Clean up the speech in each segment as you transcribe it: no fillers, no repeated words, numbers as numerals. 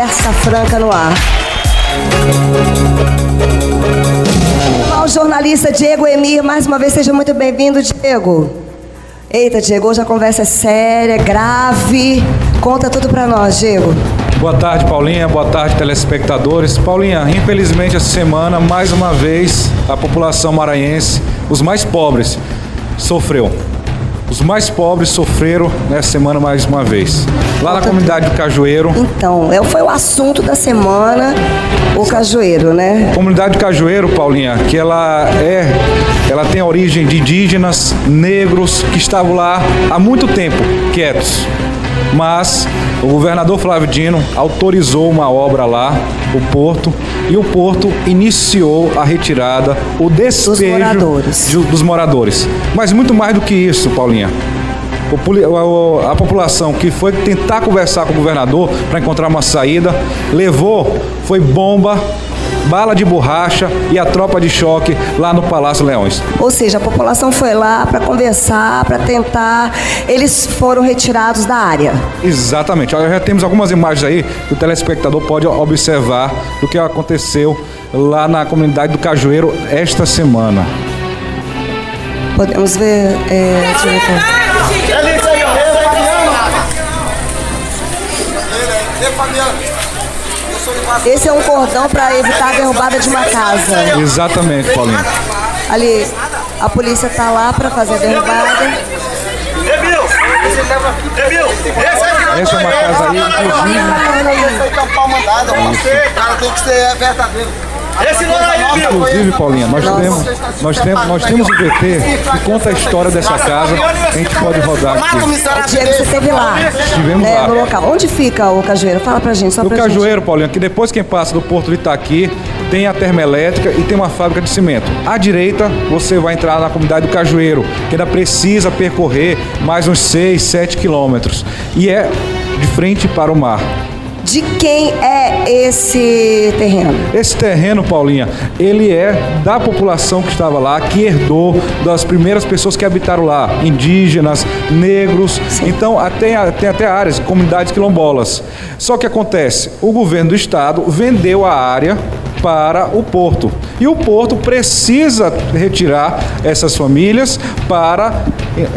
Conversa Franca no ar. O jornalista Diego Emir, mais uma vez, seja muito bem-vindo, Diego. Eita, Diego, hoje a conversa é séria, grave. Conta tudo pra nós, Diego. Boa tarde, Paulinha. Boa tarde, telespectadores. Paulinha, infelizmente essa semana, mais uma vez, a população maranhense, os mais pobres, sofreu. Os mais pobres sofreram nessa semana mais uma vez. Lá na comunidade do Cajueiro. Então, foi o assunto da semana, o Cajueiro, né? A comunidade do Cajueiro, Paulinha, que ela tem a origem de indígenas, negros, que estavam lá há muito tempo, quietos. Mas o governador Flávio Dino autorizou uma obra lá, o Porto, e o Porto iniciou a retirada, o despejo dos moradores. Mas muito mais do que isso, Paulinha. A população que foi tentar conversar com o governador para encontrar uma saída, foi bomba, bala de borracha e a tropa de choque lá no Palácio Leões. Ou seja, a população foi lá para conversar, para tentar, eles foram retirados da área. Exatamente. Olha, já temos algumas imagens aí que o telespectador pode observar do que aconteceu lá na comunidade do Cajueiro esta semana. Podemos ver, diretor. Esse é um cordão para evitar a derrubada de uma casa. Exatamente, Paulinho. Ali, a polícia está lá para fazer a derrubada. Essa é uma casa aí, inclusive, Paulinha, nós temos um VT que conta a história dessa casa. A gente pode rodar aqui. Diego, você esteve lá. Estivemos lá. No local. Onde fica o Cajueiro? Fala pra gente, só pra gente. O Cajueiro, Paulinha, que depois quem passa do Porto de Itaqui tem a termoelétrica e tem uma fábrica de cimento. À direita, você vai entrar na comunidade do Cajueiro, que ainda precisa percorrer mais uns 6, 7 quilômetros. E é de frente para o mar. De quem é esse terreno? Esse terreno, Paulinha, ele é da população que estava lá, que herdou das primeiras pessoas que habitaram lá, indígenas, negros. Sim. Então, tem até áreas, comunidades quilombolas. Só que acontece, o governo do estado vendeu a área para o Porto. E o Porto precisa retirar essas famílias para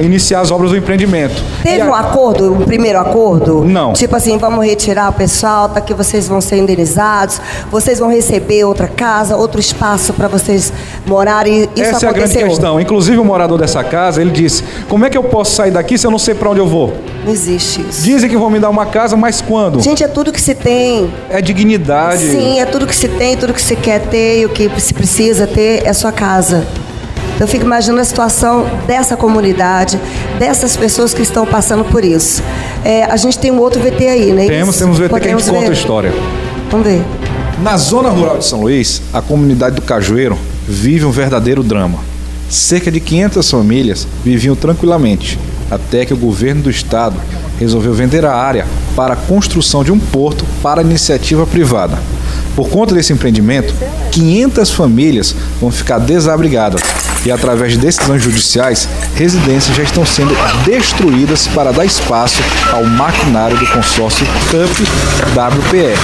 iniciar as obras do empreendimento. Teve um acordo, um primeiro acordo? Não. Tipo assim, vamos retirar o pessoal, tá, que vocês vão ser indenizados, vocês vão receber outra casa, outro espaço para vocês morarem. Isso essa é a grande questão. Inclusive o morador dessa casa, ele disse, como é que eu posso sair daqui se eu não sei para onde eu vou? Não existe isso. Dizem que vão me dar uma casa, mas quando? Gente, é tudo que se tem. É dignidade. Sim, é tudo que se tem, tudo que se quer ter e o que se precisa ter é a sua casa. Então, eu fico imaginando a situação dessa comunidade, dessas pessoas que estão passando por isso. A gente tem um outro VT aí, né? Temos VT que a gente conta a história. Vamos ver. Na zona rural de São Luís, a comunidade do Cajueiro vive um verdadeiro drama. Cerca de 500 famílias viviam tranquilamente, até que o governo do estado resolveu vender a área para a construção de um porto para iniciativa privada. Por conta desse empreendimento, 500 famílias vão ficar desabrigadas e, através de decisões judiciais, residências já estão sendo destruídas para dar espaço ao maquinário do consórcio CUP-WPR.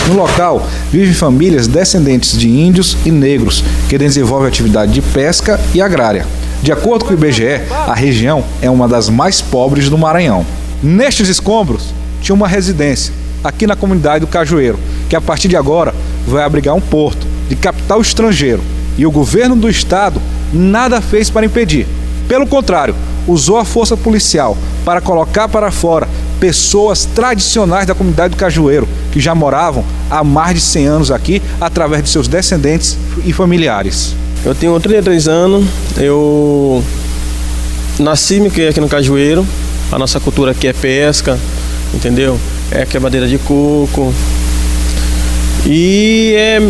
No local, vivem famílias descendentes de índios e negros que desenvolvem atividade de pesca e agrária. De acordo com o IBGE, a região é uma das mais pobres do Maranhão. Nestes escombros, tinha uma residência, aqui na comunidade do Cajueiro, que a partir de agora vai abrigar um porto de capital estrangeiro. E o governo do estado nada fez para impedir. Pelo contrário, usou a força policial para colocar para fora pessoas tradicionais da comunidade do Cajueiro, que já moravam há mais de 100 anos aqui, através de seus descendentes e familiares. Eu tenho 33 anos, eu nasci e me criei aqui no Cajueiro. A nossa cultura aqui é pesca, entendeu? É quebradeira de coco. E é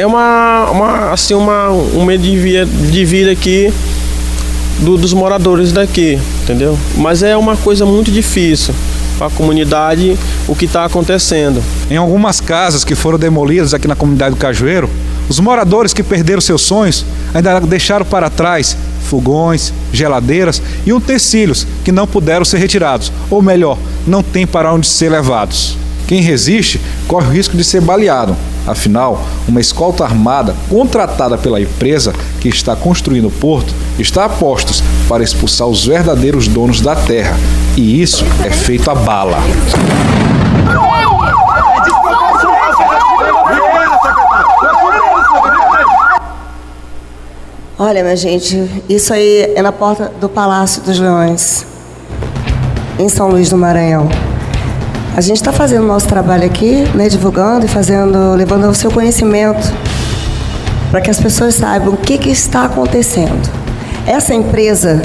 um meio de vida aqui dos moradores daqui, entendeu? Mas é uma coisa muito difícil para a comunidade o que está acontecendo. Em algumas casas que foram demolidas aqui na comunidade do Cajueiro, os moradores que perderam seus sonhos ainda deixaram para trás fogões, geladeiras e utensílios que não puderam ser retirados, ou melhor, não tem para onde ser levados. Quem resiste corre o risco de ser baleado. Afinal, uma escolta armada contratada pela empresa que está construindo o porto está a postos para expulsar os verdadeiros donos da terra. E isso é feito a bala. Olha, minha gente, isso aí é na porta do Palácio dos Leões, em São Luís do Maranhão. A gente está fazendo o nosso trabalho aqui, né, divulgando e levando ao seu conhecimento, para que as pessoas saibam o que está acontecendo. Essa empresa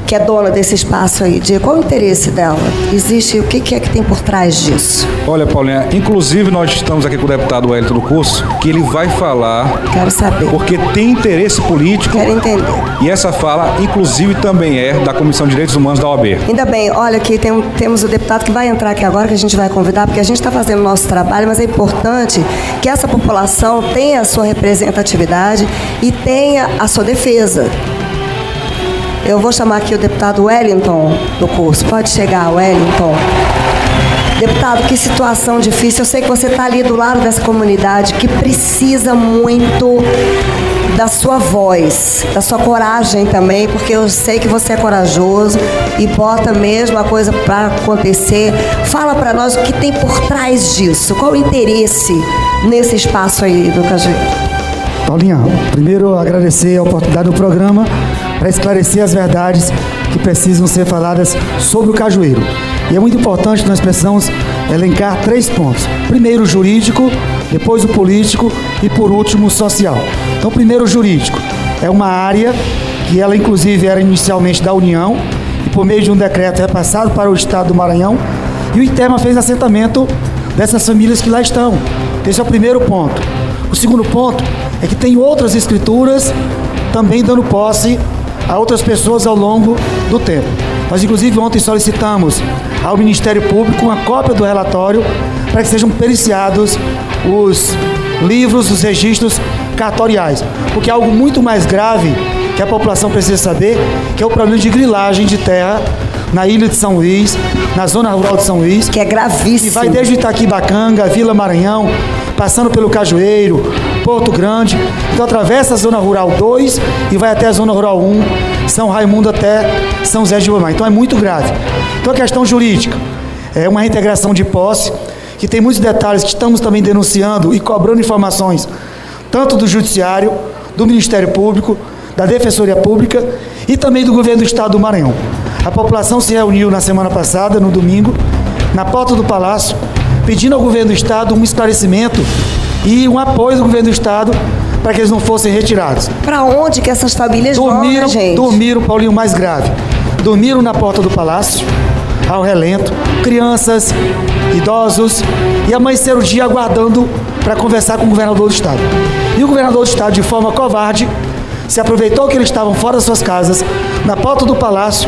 que é dona desse espaço aí, qual o interesse dela? Existe, o que é que tem por trás disso? Olha, Paulinha, inclusive nós estamos aqui com o deputado Wellington do Curso, que ele vai falar... Quero saber. Porque tem interesse político. Quero entender. E essa fala, inclusive, também é da Comissão de Direitos Humanos da OAB. Ainda bem, olha, aqui temos o deputado que vai entrar aqui agora, que a gente vai convidar, porque a gente está fazendo o nosso trabalho, mas é importante que essa população tenha a sua representatividade e tenha a sua defesa. Eu vou chamar aqui o deputado Wellington do Curso. Pode chegar, Wellington. Deputado, que situação difícil. Eu sei que você está ali do lado dessa comunidade que precisa muito da sua voz, da sua coragem também, porque eu sei que você é corajoso e bota mesmo a coisa para acontecer. Fala para nós o que tem por trás disso. Qual o interesse nesse espaço aí do Cajueiro? Paulinha, primeiro agradecer a oportunidade do programa para esclarecer as verdades que precisam ser faladas sobre o Cajueiro. E é muito importante que nós precisamos elencar 3 pontos. Primeiro o jurídico, depois o político e por último o social. Então, primeiro o jurídico. É uma área que ela inclusive era inicialmente da União e por meio de um decreto repassado para o Estado do Maranhão, e o ITEMA fez assentamento dessas famílias que lá estão. Esse é o primeiro ponto. O segundo ponto é que tem outras escrituras também dando posse a outras pessoas ao longo do tempo. Nós, inclusive, ontem solicitamos ao Ministério Público uma cópia do relatório para que sejam periciados os livros, os registros cartoriais, porque é algo muito mais grave que a população precisa saber, que é o problema de grilagem de terra na ilha de São Luís, na zona rural de São Luís. Que é gravíssimo. E vai desde Itaquibacanga, Vila Maranhão, passando pelo Cajueiro, Porto Grande. Então atravessa a Zona Rural 2 e vai até a Zona Rural 1, São Raimundo até São José de Ribamar. Então é muito grave. Então a questão jurídica é uma reintegração de posse, que tem muitos detalhes que estamos também denunciando e cobrando informações, tanto do Judiciário, do Ministério Público, da Defensoria Pública e também do Governo do Estado do Maranhão. A população se reuniu na semana passada, no domingo, na porta do Palácio, pedindo ao Governo do Estado um esclarecimento e um apoio do Governo do Estado para que eles não fossem retirados. Para onde que essas famílias vão, né, gente? Dormiram, Paulinho, mais grave. Dormiram na porta do Palácio, ao relento, crianças, idosos, e amanheceram o dia aguardando para conversar com o governador do Estado. E o governador do Estado, de forma covarde, se aproveitou que eles estavam fora das suas casas, na porta do Palácio,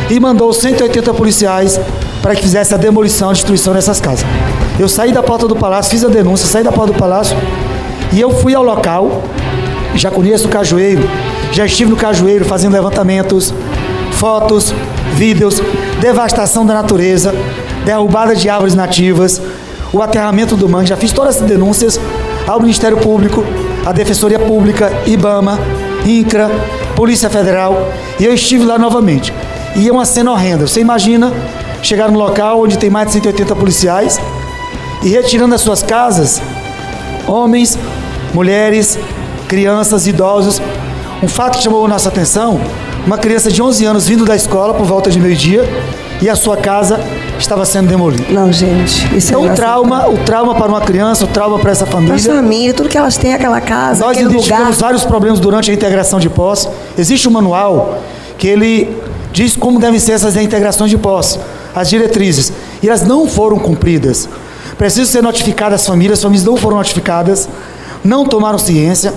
e mandou 180 policiais para que fizesse a demolição, a destruição dessas casas. Eu saí da porta do Palácio, fiz a denúncia, saí da porta do Palácio e eu fui ao local, já conheço o Cajueiro, já estive no Cajueiro fazendo levantamentos, fotos, vídeos, devastação da natureza, derrubada de árvores nativas, o aterramento do mangue, já fiz todas as denúncias ao Ministério Público, à Defensoria Pública, IBAMA, INCRA, Polícia Federal, e eu estive lá novamente. E é uma cena horrenda. Você imagina chegar num local onde tem mais de 180 policiais e retirando das suas casas homens, mulheres, crianças, idosos. Um fato que chamou a nossa atenção, uma criança de 11 anos vindo da escola por volta de meio-dia e a sua casa estava sendo demolida. Não, gente, isso então, o trauma para uma criança, o trauma para essa família. Para a família, tudo que elas têm, aquela casa, nós aquele identificamos lugar. Vários problemas durante a integração de posse. Existe um manual que ele diz como devem ser essas reintegrações de posse, as diretrizes, e elas não foram cumpridas. Precisa ser notificadas as famílias não foram notificadas, não tomaram ciência,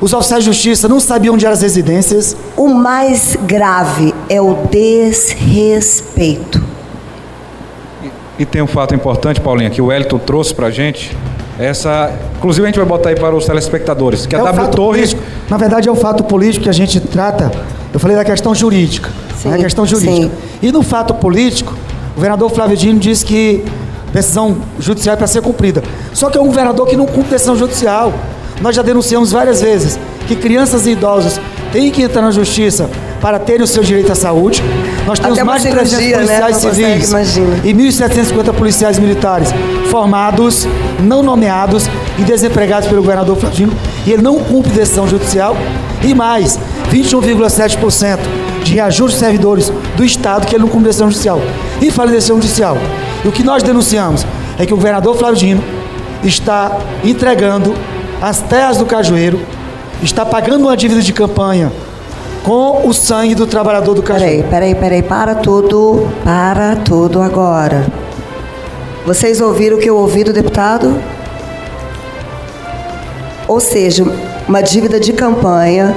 os oficiais de justiça não sabiam onde eram as residências. O mais grave é o desrespeito. E tem um fato importante, Paulinha, que o Wellington trouxe pra gente. Inclusive a gente vai botar aí para os telespectadores, que a W Torres... Na verdade é o fato político que a gente trata. Eu falei da questão jurídica. Sim, a questão jurídica. Sim. E no fato político, o governador Flávio Dino disse que decisão judicial para ser cumprida. Só que é um governador que não cumpre decisão judicial. Nós já denunciamos várias vezes que crianças e idosos têm que entrar na justiça para terem o seu direito à saúde. Nós temos mais de 300 policiais civis e 1.750 policiais militares formados, não nomeados e desempregados pelo governador Flávio Dino, e ele não cumpre decisão judicial. E mais, 21,7% de reajuste de servidores do Estado que ele não cumpre decisão judicial. E fala em decisão judicial. E o que nós denunciamos é que o governador Flávio Dino está entregando as terras do Cajueiro, está pagando uma dívida de campanha com o sangue do trabalhador do Cajueiro. Peraí, para tudo agora. Vocês ouviram o que eu ouvi do deputado? Ou seja, uma dívida de campanha.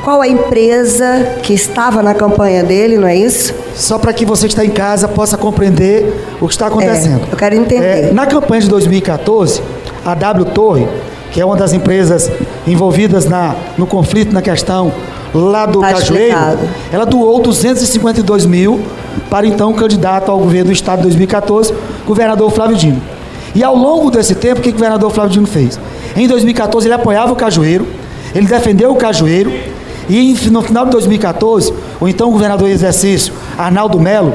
Qual a empresa que estava na campanha dele, não é isso? Só para que você que está em casa possa compreender o que está acontecendo. Eu quero entender. Na campanha de 2014, a W Torre, que é uma das empresas envolvidas no conflito, na questão lá do Cajueiro, ela doou 252 mil para então o candidato ao governo do Estado de 2014, governador Flávio Dino. E ao longo desse tempo, o que o governador Flávio Dino fez? Em 2014, ele apoiava o Cajueiro, ele defendeu o Cajueiro, e no final de 2014, o então governador em exercício, Arnaldo Melo,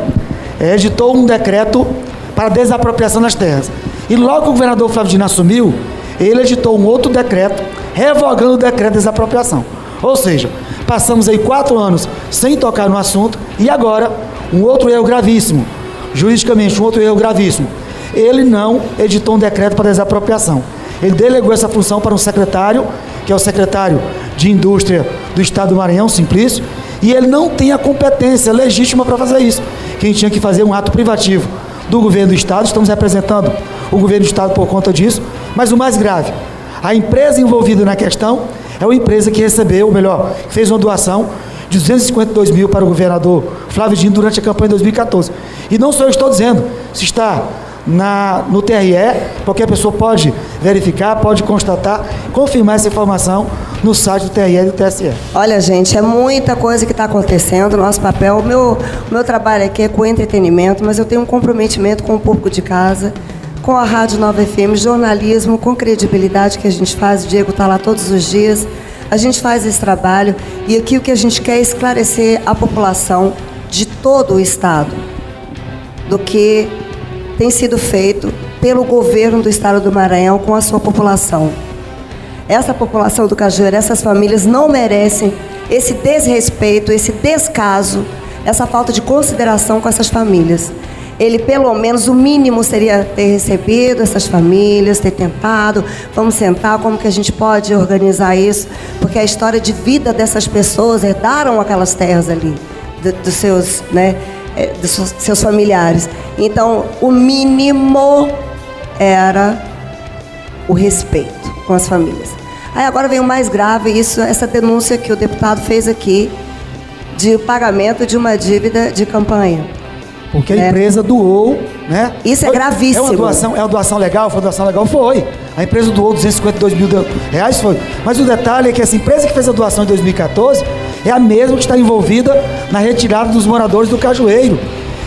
editou um decreto para desapropriação das terras. E logo que o governador Flávio Dino assumiu, ele editou um outro decreto, revogando o decreto de desapropriação. Ou seja, passamos aí 4 anos sem tocar no assunto, e agora, um outro erro gravíssimo, juridicamente, um outro erro gravíssimo. Ele não editou um decreto para desapropriação. Ele delegou essa função para um secretário, que é o secretário de Indústria do Estado do Maranhão, Simplício, e ele não tem a competência legítima para fazer isso. Quem tinha que fazer um ato privativo do governo do Estado, estamos representando o governo do Estado por conta disso, mas o mais grave, a empresa envolvida na questão é uma empresa que recebeu, ou melhor, que fez uma doação de 252 mil para o governador Flávio Dino durante a campanha de 2014. E não só eu estou dizendo, se está no TRE, qualquer pessoa pode verificar, pode constatar, confirmar essa informação no site do TRE e do TSE. Olha, gente, é muita coisa que está acontecendo. Nosso papel, o meu trabalho aqui é com entretenimento, mas eu tenho um comprometimento com o público de casa, com a Rádio Nova FM, jornalismo com credibilidade que a gente faz. O Diego está lá todos os dias. A gente faz esse trabalho e aqui o que a gente quer é esclarecer a população de todo o Estado do que tem sido feito pelo governo do Estado do Maranhão com a sua população. Essa população do Cajueiro, essas famílias não merecem esse desrespeito, esse descaso, essa falta de consideração com essas famílias. Ele, pelo menos, o mínimo seria ter recebido essas famílias, ter tentado, vamos sentar, como que a gente pode organizar isso, porque a história de vida dessas pessoas herdaram aquelas terras ali, dos seus, né, dos seus familiares. Então, o mínimo era o respeito com as famílias. Aí agora vem o mais grave, essa denúncia que o deputado fez aqui, de pagamento de uma dívida de campanha. Porque a empresa doou, né? Isso é gravíssimo. É uma doação legal? Foi uma doação legal? Foi. A empresa doou 252 mil reais, foi. Mas o detalhe é que essa empresa que fez a doação em 2014 é a mesma que está envolvida na retirada dos moradores do Cajueiro.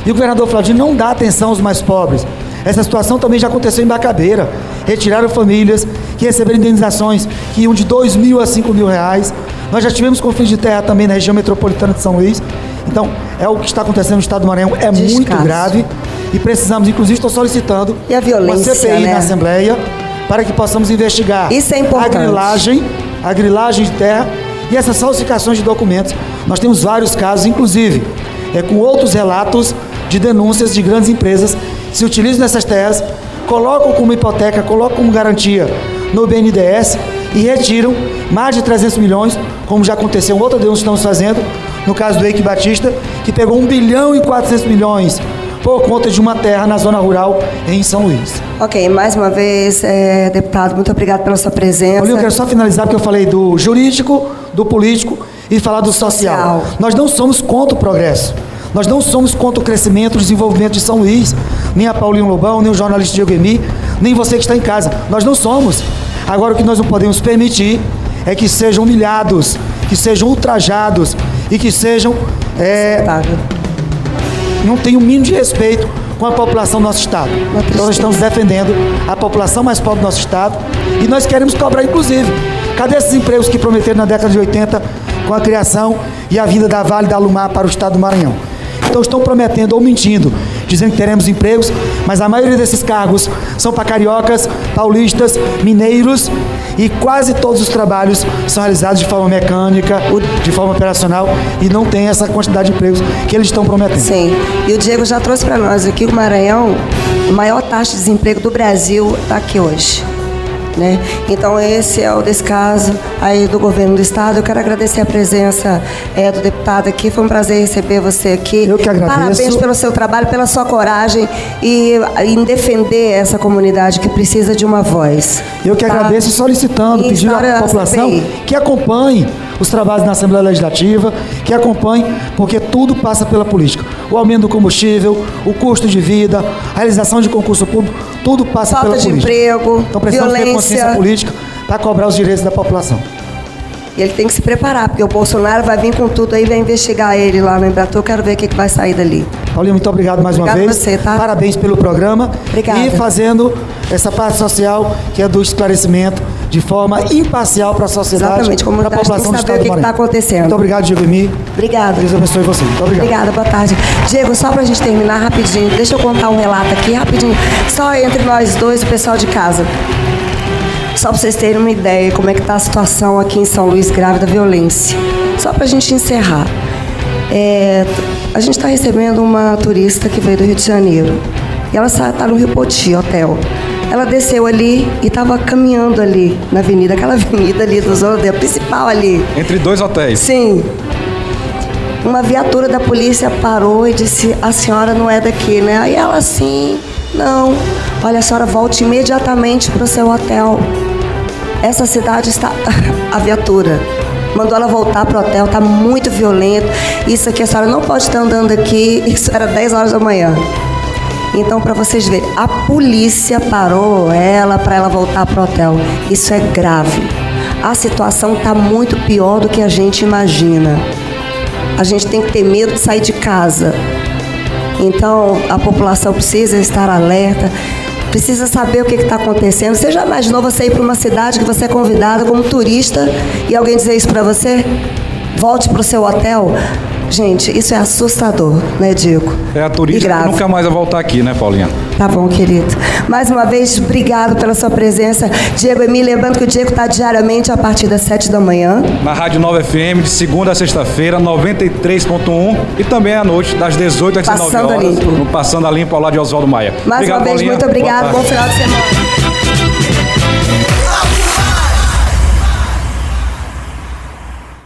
E o governador Flávio Dino não dá atenção aos mais pobres. Essa situação também já aconteceu em Bacabeira. Retiraram famílias que receberam indenizações que iam de 2 mil a 5 mil reais. Nós já tivemos conflito de terra também na região metropolitana de São Luís. Então, é o que está acontecendo no Estado do Maranhão, é muito grave. E precisamos, inclusive, estou solicitando uma CPI na Assembleia para que possamos investigar a grilagem de terra e essas falsificações de documentos. Nós temos vários casos, inclusive, com outros relatos de denúncias de grandes empresas que se utilizam dessas terras, colocam como hipoteca, colocam como garantia no BNDES e retiram mais de 300 milhões, como já aconteceu, outra denúncia que estamos fazendo, no caso do Eike Batista, que pegou 1 bilhão e 400 milhões por conta de uma terra na zona rural em São Luís. Ok, mais uma vez, deputado, muito obrigado pela sua presença. Eu quero só finalizar, porque eu falei do jurídico, do político e falar do social. Nós não somos contra o progresso. Nós não somos contra o crescimento e desenvolvimento de São Luís, nem a Paulinho Lobão, nem o jornalista Diego Emi, nem você que está em casa. Nós não somos. Agora, o que nós não podemos permitir é que sejam humilhados, que sejam ultrajados e que sejam... não tem o mínimo de respeito com a população do nosso estado. Então nós estamos defendendo a população mais pobre do nosso estado e nós queremos cobrar, inclusive, cadê esses empregos que prometeram na década de 80 com a criação e a vinda da Vale da Alumar para o estado do Maranhão? Então estão prometendo ou mentindo, dizendo que teremos empregos, mas a maioria desses cargos são para cariocas, paulistas, mineiros, e quase todos os trabalhos são realizados de forma mecânica, de forma operacional, e não tem essa quantidade de empregos que eles estão prometendo. Sim, e o Diego já trouxe para nós aqui o Maranhão, a maior taxa de desemprego do Brasil está aqui hoje. Né? Então esse é o descaso aí do governo do estado. Eu quero agradecer a presença do deputado aqui, foi um prazer receber você aqui. Eu que agradeço. Parabéns pelo seu trabalho, pela sua coragem e em defender essa comunidade que precisa de uma voz. Eu que agradeço, solicitando, pedindo à população que acompanhe os trabalhos na Assembleia Legislativa, que acompanhe, porque tudo passa pela política. O aumento do combustível, o custo de vida, a realização de concurso público, tudo passa pela política. Falta de emprego, então precisamos violência. ter consciência política para cobrar os direitos da população. E ele tem que se preparar, porque o Bolsonaro vai vir com tudo aí, vai investigar ele lá no Embratur. Eu quero ver o que vai sair dali. Paulinho, muito obrigado mais uma vez. Você, tá? Parabéns pelo programa. Obrigada. E fazendo essa parte social, que é do esclarecimento, de forma imparcial para a sociedade. Exatamente, como para a população do estado do Maranhão. O que está acontecendo. Muito obrigado, Diego Emi. Obrigada. Deus abençoe você. Muito obrigado. Obrigada, boa tarde. Diego, só para a gente terminar rapidinho, deixa eu contar um relato aqui rapidinho, só entre nós dois e o pessoal de casa. Só para vocês terem uma ideia como é que está a situação aqui em São Luís, grave da violência. Só para a gente encerrar. A gente está recebendo uma turista que veio do Rio de Janeiro. E ela está no Rio Poti, hotel. Ela desceu ali e estava caminhando ali na avenida, aquela avenida ali do Zona principal ali. Entre dois hotéis. Sim. Uma viatura da polícia parou e disse, a senhora não é daqui, né? Aí ela assim, não. Olha, a senhora volte imediatamente para o seu hotel. Essa cidade está... A viatura mandou ela voltar para o hotel, está muito violento. Isso aqui, a senhora não pode estar andando aqui. Isso era 10 horas da manhã. Então, para vocês verem, a polícia parou ela para ela voltar para o hotel. Isso é grave. A situação está muito pior do que a gente imagina. A gente tem que ter medo de sair de casa. Então, a população precisa estar alerta, precisa saber o que está acontecendo. Você já imaginou você ir para uma cidade que você é convidada como turista e alguém dizer isso para você? Volte para o seu hotel? Gente, isso é assustador, né, Diego? É a turista que nunca mais vai voltar aqui, né, Paulinha? Tá bom, querido. Mais uma vez, obrigado pela sua presença. Diego Emi, lembrando que o Diego está diariamente a partir das 7 da manhã. Na Rádio Nova FM, de segunda a sexta-feira, 93.1 e também à noite, das 18 às 19 horas. Passando a Limpo. No Passando a Limpo, ao lado de Oswaldo Maia. Mais obrigado, uma vez, Paulinha. muito obrigado. Bom final de semana.